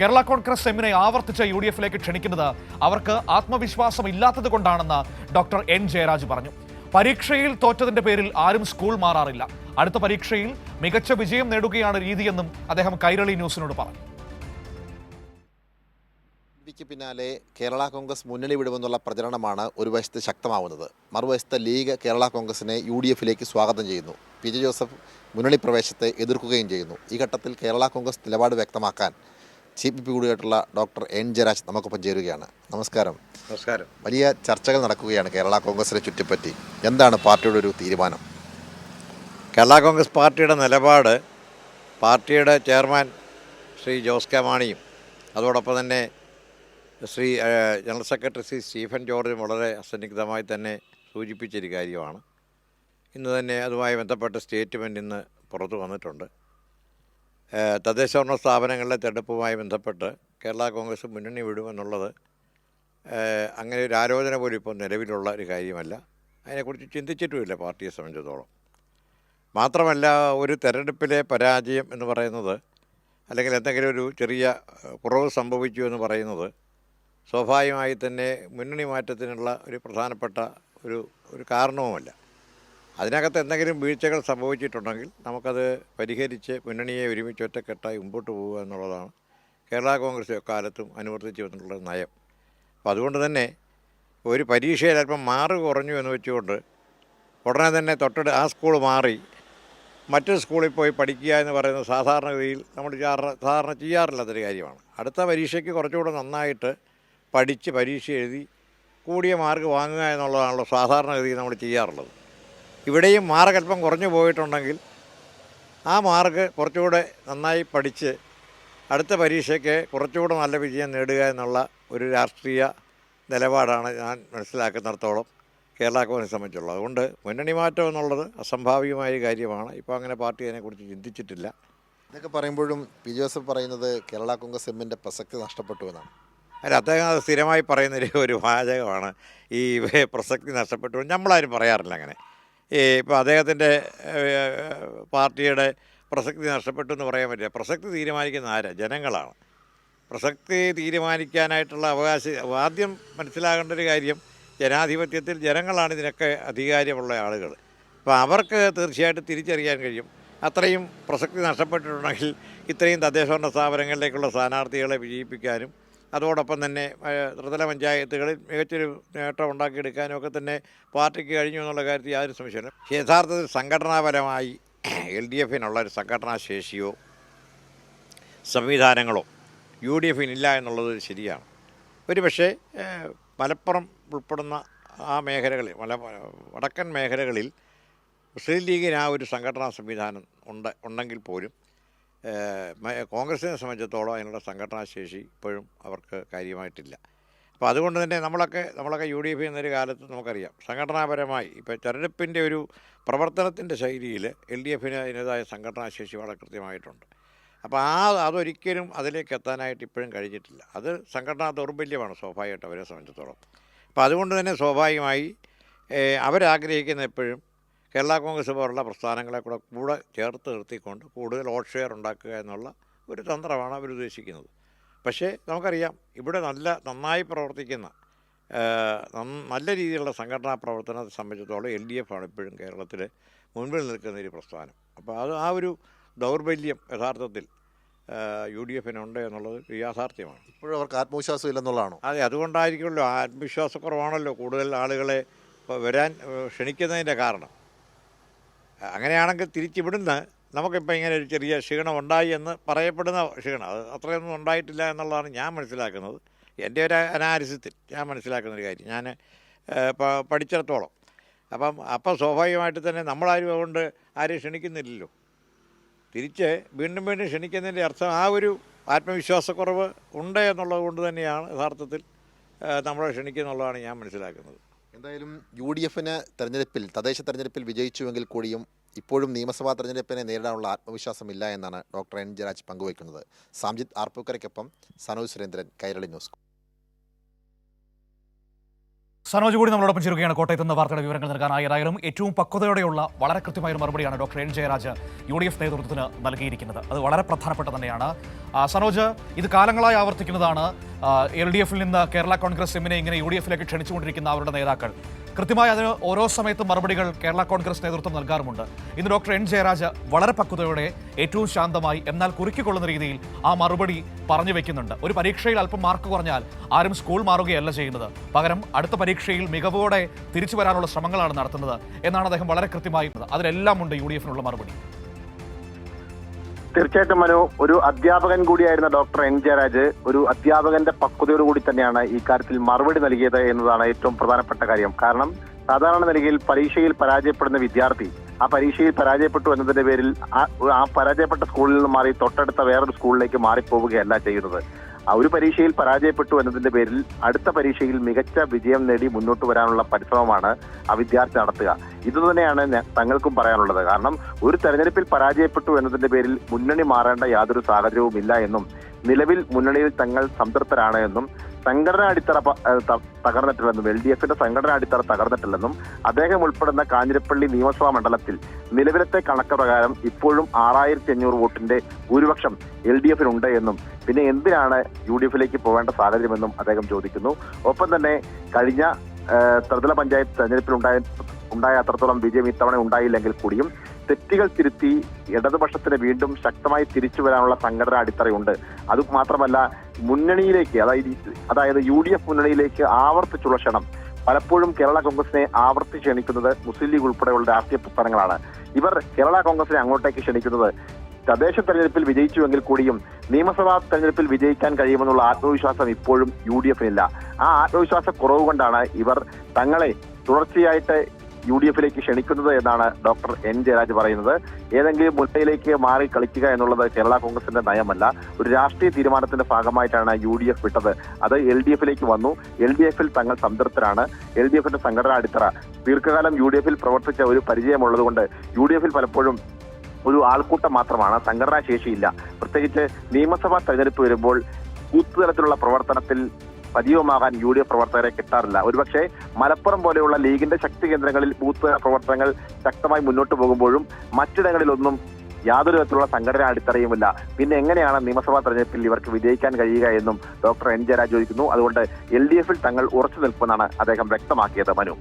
കേരള കോൺഗ്രസ് എമ്മിനെ ആവർത്തിച്ച് UDF-ലേക്ക് ക്ഷണിക്കുന്നത് അവർക്ക് ആത്മവിശ്വാസം ഇല്ലാത്തത് കൊണ്ടാണെന്ന് ഡോക്ടർ N. ജയരാജ് പറഞ്ഞു. പരീക്ഷയിൽ തോറ്റതിന്റെ പേരിൽ ആരും സ്കൂൾ മാറാറില്ല. അടുത്ത പരീക്ഷയിൽ മികച്ച വിജയം നേടുകയാണ് രീതിയെന്നും അദ്ദേഹം കൈരളി ന്യൂസിനോട് പറഞ്ഞു. ക്ക് പിന്നാലെ കേരള കോൺഗ്രസ് മുന്നണി വിടുമെന്നുള്ള പ്രചരണമാണ് ഒരു വശത്ത് ശക്തമാവുന്നത്. മറുവശത്ത് ലീഗ് കേരള കോൺഗ്രസിനെ UDF-ലേക്ക് സ്വാഗതം ചെയ്യുന്നു. PJ ജോസഫ് മുന്നണി പ്രവേശത്തെ എതിർക്കുകയും ചെയ്യുന്നു. ഈ ഘട്ടത്തിൽ കേരള കോൺഗ്രസ് നിലപാട് വ്യക്തമാക്കാൻ ചീഫ് വിപ്പ് കൂടിയായിട്ടുള്ള ഡോക്ടർ N. ജയരാജ് നമുക്കൊപ്പം ചേരുകയാണ്. നമസ്കാരം. നമസ്കാരം. വലിയ ചർച്ചകൾ നടക്കുകയാണ് കേരള കോൺഗ്രസിനെ ചുറ്റിപ്പറ്റി. എന്താണ് പാർട്ടിയുടെ ഒരു തീരുമാനം? കേരള കോൺഗ്രസ് പാർട്ടിയുടെ നിലപാട് പാർട്ടിയുടെ ചെയർമാൻ ശ്രീ ജോസ് കെ മാണിയും അതോടൊപ്പം തന്നെ ശ്രീ ജനറൽ സെക്രട്ടറി ശ്രീ സ്റ്റീഫൻ ജോർജും വളരെ അസന്നിഗ്ധമായി തന്നെ സൂചിപ്പിച്ചൊരു കാര്യമാണ്. ഇന്ന് തന്നെ അതുമായി ബന്ധപ്പെട്ട സ്റ്റേറ്റ്മെൻറ്റ് ഇന്ന് പുറത്തു വന്നിട്ടുണ്ട്. തദ്ദേശഭരണ സ്ഥാപനങ്ങളിലെ തെരഞ്ഞെടുപ്പുമായി ബന്ധപ്പെട്ട് കേരള കോൺഗ്രസ് മുന്നണി വിടുമെന്നുള്ളത് അങ്ങനെ ഒരു ആലോചന പോലും ഇപ്പോൾ നിലവിലുള്ള ഒരു കാര്യമല്ല. അതിനെക്കുറിച്ച് ചിന്തിച്ചിട്ടുമില്ല പാർട്ടിയെ സംബന്ധിച്ചിടത്തോളം. മാത്രമല്ല, ഒരു തെരഞ്ഞെടുപ്പിലെ പരാജയം എന്ന് പറയുന്നത് അല്ലെങ്കിൽ എന്തെങ്കിലും ഒരു ചെറിയ കുറവ് സംഭവിച്ചു എന്ന് പറയുന്നത് സ്വാഭാവികമായി തന്നെ മുന്നണി മാറ്റത്തിനുള്ള ഒരു പ്രധാനപ്പെട്ട ഒരു കാരണവുമല്ല. അതിനകത്ത് എന്തെങ്കിലും വീഴ്ചകൾ സംഭവിച്ചിട്ടുണ്ടെങ്കിൽ നമുക്കത് പരിഹരിച്ച് മുന്നണിയെ ഒരുമിച്ച് ഒറ്റക്കെട്ടായി മുമ്പോട്ട് പോവുക എന്നുള്ളതാണ് കേരള കോൺഗ്രസ് എക്കാലത്തും അനുവർത്തിച്ച് വന്നിട്ടുള്ള നയം. അപ്പോൾ അതുകൊണ്ട് തന്നെ ഒരു പരീക്ഷയിൽ അല്പം മാർക്ക് കുറഞ്ഞു എന്ന് വെച്ചുകൊണ്ട് ഉടനെ തന്നെ ആ സ്കൂൾ മാറി മറ്റൊരു സ്കൂളിൽ പോയി പഠിക്കുക എന്ന് പറയുന്നത് സാധാരണഗതിയിൽ നമ്മൾ സാധാരണ ചെയ്യാറില്ലാത്തൊരു കാര്യമാണ്. അടുത്ത പരീക്ഷയ്ക്ക് കുറച്ചുകൂടെ നന്നായിട്ട് പഠിച്ച് പരീക്ഷ എഴുതി കൂടിയ മാർക്ക് വാങ്ങുക എന്നുള്ളതാണല്ലോ സാധാരണഗതിയിൽ നമ്മൾ ചെയ്യാറുള്ളത്. ഇവിടെയും മാർക്ക് അല്പം കുറഞ്ഞു പോയിട്ടുണ്ടെങ്കിൽ ആ മാർക്ക് കുറച്ചുകൂടെ നന്നായി പഠിച്ച് അടുത്ത പരീക്ഷയ്ക്ക് കുറച്ചുകൂടെ നല്ല വിജയം നേടുക എന്നുള്ള ഒരു രാഷ്ട്രീയ നിലപാടാണ് ഞാൻ മനസ്സിലാക്കുന്നിടത്തോളം കേരള കോൺഗ്രസ് സംബന്ധിച്ചുള്ളത്. അതുകൊണ്ട് മുന്നണി മാറ്റം എന്നുള്ളത് അസംഭാവികമായ കാര്യമാണ്. ഇപ്പോൾ അങ്ങനെ പാർട്ടി അതിനെക്കുറിച്ച് ചിന്തിച്ചിട്ടില്ല. ഇതൊക്കെ പറയുമ്പോഴും PJ ജോസഫ് പറയുന്നത് കേരള കോൺഗ്രസ് എമ്മിൻ്റെ പ്രസക്തി നഷ്ടപ്പെട്ടു എന്നാണ്. അല്ല, അദ്ദേഹം അത് സ്ഥിരമായി പറയുന്നൊരു വാചകമാണ് ഈ പ്രസക്തി നഷ്ടപ്പെട്ടു. നമ്മളാരും പറയാറില്ല അങ്ങനെ. ഇപ്പോൾ അദ്ദേഹത്തിൻ്റെ പാർട്ടിയുടെ പ്രസക്തി നഷ്ടപ്പെട്ടു എന്ന് പറയാൻ പറ്റില്ല. പ്രസക്തി തീരുമാനിക്കുന്ന ആരാ? ജനങ്ങളാണ്. പ്രസക്തി തീരുമാനിക്കാനായിട്ടുള്ള ആദ്യം മനസ്സിലാകേണ്ട ഒരു കാര്യം, ജനാധിപത്യത്തിൽ ജനങ്ങളാണ് ഇതിനൊക്കെ അധികാരമുള്ള ആളുകൾ. അപ്പോൾ അവർക്ക് തീർച്ചയായിട്ടും തിരിച്ചറിയാൻ കഴിയും. അത്രയും പ്രസക്തി നഷ്ടപ്പെട്ടിട്ടുണ്ടെങ്കിൽ ഇത്രയും തദ്ദേശഭരണ സ്ഥാപനങ്ങളിലേക്കുള്ള സ്ഥാനാർത്ഥികളെ വിജയിപ്പിക്കാനും അതോടൊപ്പം തന്നെ ത്രിതല പഞ്ചായത്തുകളിൽ മികച്ചൊരു നേട്ടം ഉണ്ടാക്കിയെടുക്കാനും ഒക്കെ തന്നെ പാർട്ടിക്ക് കഴിഞ്ഞു എന്നുള്ള കാര്യത്തിൽ യാതൊരു സംശയമില്ല. യഥാർത്ഥത്തിൽ സംഘടനാപരമായി LDF-നുള്ള ഒരു സംഘടനാ ശേഷിയോ സംവിധാനങ്ങളോ UDF-ഇല്ല എന്നുള്ളത് ശരിയാണ്. ഒരു പക്ഷേ മലപ്പുറം ഉൾപ്പെടുന്ന ആ മേഖലകളിൽ വടക്കൻ മേഖലകളിൽ മുസ്ലിം ലീഗിന് ആ ഒരു സംഘടനാ സംവിധാനം ഉണ്ടെങ്കിൽ പോലും കോൺഗ്രസിനെ സംബന്ധിച്ചിടത്തോളം അതിനുള്ള സംഘടനാ ശേഷി ഇപ്പോഴും അവർക്ക് കാര്യമായിട്ടില്ല. അപ്പോൾ അതുകൊണ്ട് തന്നെ നമ്മളൊക്കെ UDF എന്നൊരു കാലത്ത് നമുക്കറിയാം സംഘടനാപരമായി ഇപ്പോൾ തെരഞ്ഞെടുപ്പിൻ്റെ ഒരു പ്രവർത്തനത്തിൻ്റെ ശൈലിയിൽ LDF-ന് അതിൻ്റേതായ സംഘടനാ ശേഷി വളരെ കൃത്യമായിട്ടുണ്ട്. അപ്പോൾ അതൊരിക്കലും അതിലേക്ക് എത്താനായിട്ട് ഇപ്പോഴും കഴിഞ്ഞിട്ടില്ല. അത് സംഘടനാ ദൗർബല്യമാണ് സ്വാഭാവികമായിട്ട് അവരെ സംബന്ധിച്ചിടത്തോളം. അപ്പോൾ അതുകൊണ്ട് തന്നെ സ്വാഭാവികമായി അവരാഗ്രഹിക്കുന്ന എപ്പോഴും കേരള കോൺഗ്രസ് പോലുള്ള പ്രസ്ഥാനങ്ങളെ കൂടെ ചേർത്ത് നിർത്തിക്കൊണ്ട് കൂടുതൽ വോട്ട് ഷെയർ ഉണ്ടാക്കുക എന്നുള്ള ഒരു തന്ത്രമാണ് അവരുദ്ദേശിക്കുന്നത്. പക്ഷേ നമുക്കറിയാം, ഇവിടെ നന്നായി പ്രവർത്തിക്കുന്ന നല്ല രീതിയിലുള്ള സംഘടനാ പ്രവർത്തനത്തെ സംബന്ധിച്ചിടത്തോളം LDF-ആണ് ഇപ്പോഴും കേരളത്തിൽ മുൻപിൽ നിൽക്കുന്ന ഒരു പ്രസ്ഥാനം. അപ്പോൾ ആ ഒരു ദൗർബല്യം യഥാർത്ഥത്തിൽ UDF-നുണ്ട് എന്നുള്ളത് യാഥാർത്ഥ്യമാണ്. ഇപ്പോഴും അവർക്ക് ആത്മവിശ്വാസം ഇല്ലെന്നുള്ളതാണോ? അതെ, അതുകൊണ്ടായിരിക്കുമല്ലോ ആത്മവിശ്വാസക്കുറവാണല്ലോ കൂടുതൽ ആളുകളെ വരാൻ ക്ഷണിക്കുന്നതിൻ്റെ കാരണം. അങ്ങനെയാണെങ്കിൽ തിരിച്ചിവിടുന്ന് നമുക്കിപ്പോൾ ഇങ്ങനെ ഒരു ചെറിയ ക്ഷീണം ഉണ്ടായി എന്ന് പറയപ്പെടുന്ന ക്ഷീണം അത് അത്രയൊന്നും ഉണ്ടായിട്ടില്ല എന്നുള്ളതാണ് ഞാൻ മനസ്സിലാക്കുന്നത്. എൻ്റെ ഒരു അനാലിസിസിൽ ഞാൻ മനസ്സിലാക്കുന്നൊരു കാര്യം ഞാൻ പഠിച്ചിടത്തോളം. അപ്പം സ്വാഭാവികമായിട്ട് തന്നെ നമ്മളാരും അതുകൊണ്ട് ആരെയും ക്ഷണിക്കുന്നില്ലല്ലോ. തിരിച്ച് വീണ്ടും ക്ഷണിക്കുന്നതിൻ്റെ അർത്ഥം ആ ഒരു ആത്മവിശ്വാസക്കുറവ് ഉണ്ട് എന്നുള്ളത് കൊണ്ട് തന്നെയാണ് യഥാർത്ഥത്തിൽ നമ്മളെ ക്ഷണിക്കുന്നുള്ളതാണ് ഞാൻ മനസ്സിലാക്കുന്നത്. എന്തായാലും UDF-ന് തദ്ദേശ തെരഞ്ഞെടുപ്പിൽ വിജയിച്ചുവെങ്കിൽ കൂടിയും ഇപ്പോഴും നിയമസഭാ തെരഞ്ഞെടുപ്പിനെ നേരിടാനുള്ള ആത്മവിശ്വാസമില്ല എന്നാണ് ഡോക്ടർ N. ജയരാജ് പങ്കുവയ്ക്കുന്നത്. സാംജിത് ആർപ്പൂക്കരയ്ക്കൊപ്പം സനോജ് സുരേന്ദ്രൻ, കൈരളി ന്യൂസ്. സനോജ് കൂടി നമ്മളോടൊപ്പം ചേരുകയാണ് കോട്ടയത്ത് നിന്ന് വാർത്തയുടെ വിവരങ്ങൾ നൽകാനായി. ഏതായാലും ഏറ്റവും പക്വതയോടെയുള്ള വളരെ കൃത്യമായ ഒരു മറുപടിയാണ് ഡോക്ടർ എൻ ജയരാജ് UDF നേതൃത്വത്തിന് നൽകിയിരിക്കുന്നത്. അത് വളരെ പ്രധാനപ്പെട്ട തന്നെയാണ്. സനോജ്, ഇത് കാലങ്ങളായി ആവർത്തിക്കുന്നതാണ്. LDF നിന്ന് കേരള കോൺഗ്രസ് എമ്മിനെ ഇങ്ങനെ UDF ക്ഷണിച്ചുകൊണ്ടിരിക്കുന്ന അവരുടെ നേതാക്കൾ കൃത്യമായി അതിന് ഓരോ സമയത്തും മറുപടികൾ കേരള കോൺഗ്രസ് നേതൃത്വം നൽകാറുമുണ്ട്. ഇന്ന് ഡോക്ടർ എൻ ജയരാജ് വളരെ പക്വതയോടെ ഏറ്റവും ശാന്തമായി എന്നാൽ കുറുക്കിക്കൊള്ളുന്ന രീതിയിൽ ആ മറുപടി പറഞ്ഞു വെക്കുന്നുണ്ട്. ഒരു പരീക്ഷയിൽ അല്പം മാർക്ക് കുറഞ്ഞാൽ ആരും സ്കൂൾ മാറുകയല്ല ചെയ്യുന്നത്, പകരം അടുത്ത പരീക്ഷയിൽ മികവോടെ തിരിച്ചു വരാനുള്ള ശ്രമങ്ങളാണ് നടത്തുന്നത് എന്നാണ് അദ്ദേഹം വളരെ കൃത്യമായി. അതിലെല്ലാം ഉണ്ട് UDF മറുപടി. തീർച്ചയായിട്ടും മനു, ഒരു അധ്യാപകൻ കൂടിയായിരുന്ന ഡോക്ടർ എൻ ജയരാജ് ഒരു അധ്യാപകന്റെ പക്വതയോടുകൂടി തന്നെയാണ് ഈ കാര്യത്തിൽ മറുപടി നൽകിയത് എന്നതാണ് ഏറ്റവും പ്രധാനപ്പെട്ട കാര്യം. കാരണം സാധാരണ നിലയിൽ പരീക്ഷയിൽ പരാജയപ്പെടുന്ന വിദ്യാർത്ഥി ആ പരീക്ഷയിൽ പരാജയപ്പെട്ടു എന്നതിന്റെ പേരിൽ ആ പരാജയപ്പെട്ട സ്കൂളിൽ നിന്ന് മാറി തൊട്ടടുത്ത വേറൊരു സ്കൂളിലേക്ക് മാറിപ്പോവുകയല്ല ചെയ്യുന്നത്. ഒരു പരീക്ഷയിൽ പരാജയപ്പെട്ടു എന്നതിന്റെ പേരിൽ അടുത്ത പരീക്ഷയിൽ മികച്ച വിജയം നേടി മുന്നോട്ട് വരാനുള്ള പരിശ്രമമാണ് ആ വിദ്യാർത്ഥി നടത്തുക. ഇതുതന്നെയാണ് തങ്ങൾക്കും പറയാനുള്ളത്. കാരണം ഒരു തെരഞ്ഞെടുപ്പിൽ പരാജയപ്പെട്ടു എന്നതിന്റെ പേരിൽ മുന്നണി മാറേണ്ട യാതൊരു സാഹചര്യവുമില്ല എന്നും നിലവിൽ മുന്നണിയിൽ തങ്ങൾ സംതൃപ്തരാണ് എന്നും സംഘടനാ അടിത്തറ തകർന്നിട്ടില്ലെന്നും LDF സംഘടനാ അടിത്തറ തകർന്നിട്ടില്ലെന്നും അദ്ദേഹം ഉൾപ്പെടുന്ന കാഞ്ഞിരപ്പള്ളി നിയമസഭാ മണ്ഡലത്തിൽ നിലവിലത്തെ കണക്ക് പ്രകാരം ഇപ്പോഴും 6500 വോട്ടിന്റെ ഭൂരിപക്ഷം LDF ഉണ്ട് എന്നും പിന്നെ എന്തിനാണ് UDF പോകേണ്ട സാഹചര്യമെന്നും അദ്ദേഹം ചോദിക്കുന്നു. ഒപ്പം തന്നെ കഴിഞ്ഞ ത്രിതല പഞ്ചായത്ത് തെരഞ്ഞെടുപ്പിൽ ഉണ്ടായ അത്രത്തോളം വിജയം ഇത്തവണ ഉണ്ടായില്ലെങ്കിൽ കൂടിയും തെറ്റുകൾ തിരുത്തി ഇടതുപക്ഷത്തിന് വീണ്ടും ശക്തമായി തിരിച്ചു വരാനുള്ള സംഘടന അടിത്തറയുണ്ട്. അത് മാത്രമല്ല മുന്നണിയിലേക്ക് അതായത് UDF മുന്നണിയിലേക്ക് ആവർത്തിച്ചുള്ള ക്ഷണം പലപ്പോഴും കേരള കോൺഗ്രസിനെ ആവർത്തിച്ച് ക്ഷണിക്കുന്നത് മുസ്ലിം ലീഗ് ഉൾപ്പെടെയുള്ള രാഷ്ട്രീയ പ്രസ്ഥാനങ്ങളാണ്. ഇവർ കേരള കോൺഗ്രസിനെ അങ്ങോട്ടേക്ക് ക്ഷണിക്കുന്നത് തദ്ദേശ തെരഞ്ഞെടുപ്പിൽ വിജയിച്ചുവെങ്കിൽ കൂടിയും നിയമസഭാ തെരഞ്ഞെടുപ്പിൽ വിജയിക്കാൻ കഴിയുമെന്നുള്ള ആത്മവിശ്വാസം ഇപ്പോഴും UDF-നില്ല. ആ ആത്മവിശ്വാസ കുറവ് കൊണ്ടാണ് ഇവർ തങ്ങളെ തുടർച്ചയായിട്ട് UDF ക്ഷണിക്കുന്നത് എന്നാണ് ഡോക്ടർ എൻ ജയരാജ് പറയുന്നത്. ഏതെങ്കിലും മുന്നണിയിലേക്ക് മാറി കളിക്കുക എന്നുള്ളത് കേരള കോൺഗ്രസിന്റെ നയമല്ല. ഒരു രാഷ്ട്രീയ തീരുമാനത്തിന്റെ ഭാഗമായിട്ടാണ് UDF വിട്ടത്. അത് LDF വന്നു. LDF തങ്ങൾ സംതൃപ്തരാണ്. LDF സംഘടനാ അടിത്തറ ദീർഘകാലം UDF പ്രവർത്തിച്ച ഒരു പരിചയമുള്ളത് കൊണ്ട് UDF പലപ്പോഴും ഒരു ആൾക്കൂട്ടം മാത്രമാണ്, സംഘടനാ ശേഷിയില്ല. പ്രത്യേകിച്ച് നിയമസഭാ തെരഞ്ഞെടുപ്പ് വരുമ്പോൾ ബൂത്ത് തലത്തിലുള്ള പ്രവർത്തനത്തിൽ സജീവമാകാൻ UDF പ്രവർത്തകരെ കിട്ടാറില്ല. ഒരുപക്ഷെ മലപ്പുറം പോലെയുള്ള ലീഗിന്റെ ശക്തി കേന്ദ്രങ്ങളിൽ ബൂത്ത് പ്രവർത്തനങ്ങൾ ശക്തമായി മുന്നോട്ട് പോകുമ്പോഴും മറ്റിടങ്ങളിലൊന്നും യാതൊരു തരത്തിലുള്ള സംഘടനാ അടിത്തറയുമില്ല. പിന്നെ എങ്ങനെയാണ് നിയമസഭാ തെരഞ്ഞെടുപ്പിൽ ഇവർക്ക് വിജയിക്കാൻ കഴിയുക എന്നും ഡോക്ടർ എൻ ജയരാജ് ചോദിക്കുന്നു. അതുകൊണ്ട് LDF തങ്ങൾ ഉറച്ചു നിൽക്കുമെന്നാണ് അദ്ദേഹം വ്യക്തമാക്കിയത്. മനു.